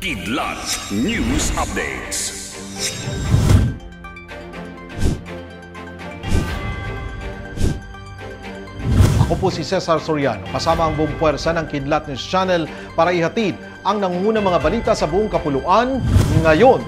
Kidlat News Updates. Ako po si Cesar Soriano, kasama ang buong puwersa ng Kidlat News Channel para ihatid ang nangungunang mga balita sa buong kapuluan ngayon.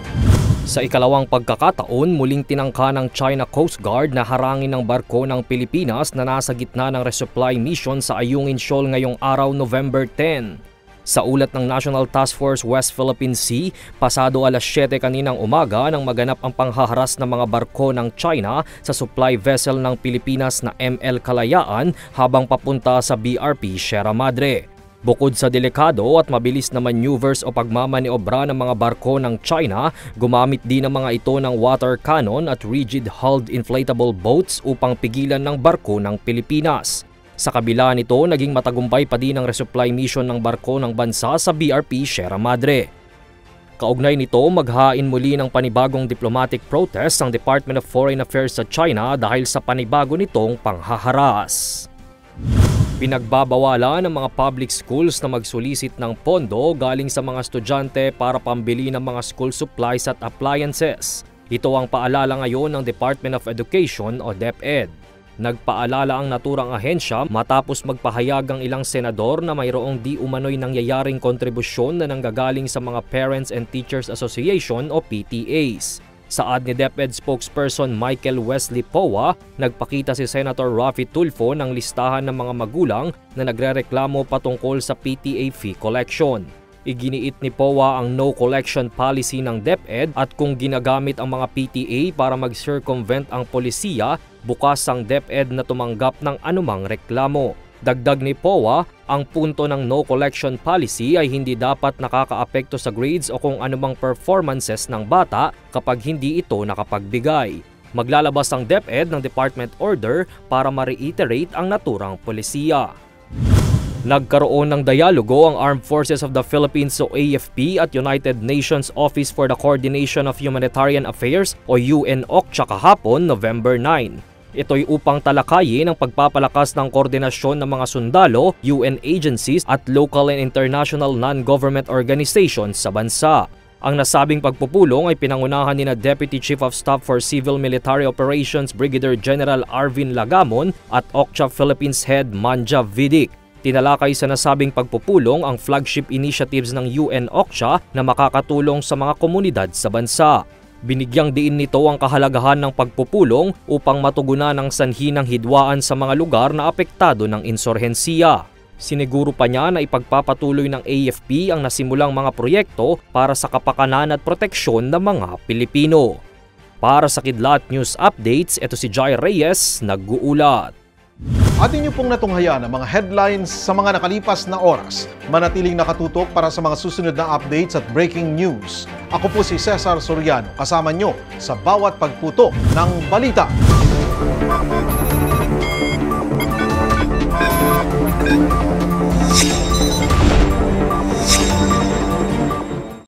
Sa ikalawang pagkakataon, muling tinangka ng China Coast Guard na harangin ng barko ng Pilipinas na nasa gitna ng resupply mission sa Ayungin Shoal ngayong araw, November 10. Sa ulat ng National Task Force West Philippine Sea, pasado alas 7 kaninang umaga nang maganap ang panghaharas ng mga barko ng China sa supply vessel ng Pilipinas na ML Kalayaan habang papunta sa BRP Sierra Madre. Bukod sa delikado at mabilis na maneuvers o pagmamaniobra ng mga barko ng China, gumamit din ng mga ito ng water cannon at rigid-hulled inflatable boats upang pigilan ng barko ng Pilipinas. Sa kabila nito, naging matagumpay pa din ang resupply mission ng barko ng bansa sa BRP Sierra Madre. Kaugnay nito, maghain muli ng panibagong diplomatic protest ang Department of Foreign Affairs sa China dahil sa panibago nitong panghaharas. Pinagbabawalan ng mga public schools na magsolicit ng pondo galing sa mga estudyante para pambili ng mga school supplies at appliances. Ito ang paalala ngayon ng Department of Education o DepEd. Nagpaalala ang naturang ahensya matapos magpahayag ang ilang senador na mayroong di umano'y nangyayaring kontribusyon na nanggagaling sa mga Parents and Teachers Association o PTAs. Saad ni DepEd spokesperson Michael Wesley Powa, nagpakita si Senator Raffy Tulfo ng listahan ng mga magulang na nagrereklamo patungkol sa PTA fee collection. Iginiit ni Powa ang no collection policy ng DepEd at kung ginagamit ang mga PTA para mag-circumvent ang polisiya, bukas ang DepEd na tumanggap ng anumang reklamo. Dagdag ni Powa, ang punto ng no collection policy ay hindi dapat nakakaapekto sa grades o kung anumang performances ng bata kapag hindi ito nakapagbigay. Maglalabas ang DepEd ng department order para ma-reiterate ang naturang polisiya. Nagkaroon ng dialogo ang Armed Forces of the Philippines o AFP at United Nations Office for the Coordination of Humanitarian Affairs o UN-OCHA kahapon, November 9. Ito'y upang talakayin ang pagpapalakas ng koordinasyon ng mga sundalo, UN agencies at local and international non-government organizations sa bansa. Ang nasabing pagpupulong ay pinangunahan ni Deputy Chief of Staff for Civil Military Operations Brigadier General Arvin Lagamon at OCHA Philippines Head Manja Vidic. Tinalakay sa nasabing pagpupulong ang flagship initiatives ng UN-OCHA na makakatulong sa mga komunidad sa bansa. Binigyang diin nito ang kahalagahan ng pagpupulong upang matugunan ang sanhi ng hidwaan sa mga lugar na apektado ng insurhensiya. Siniguro pa niya na ipagpapatuloy ng AFP ang nasimulang mga proyekto para sa kapakanan at proteksyon ng mga Pilipino. Para sa Kidlat News Updates, ito si Jai Reyes, nag-uulat. Atin niyo pong natunghayan ang mga headlines sa mga nakalipas na oras. Manatiling nakatutok para sa mga susunod na updates at breaking news. Ako po si Cesar Soriano, kasama niyo sa bawat pagputok ng balita.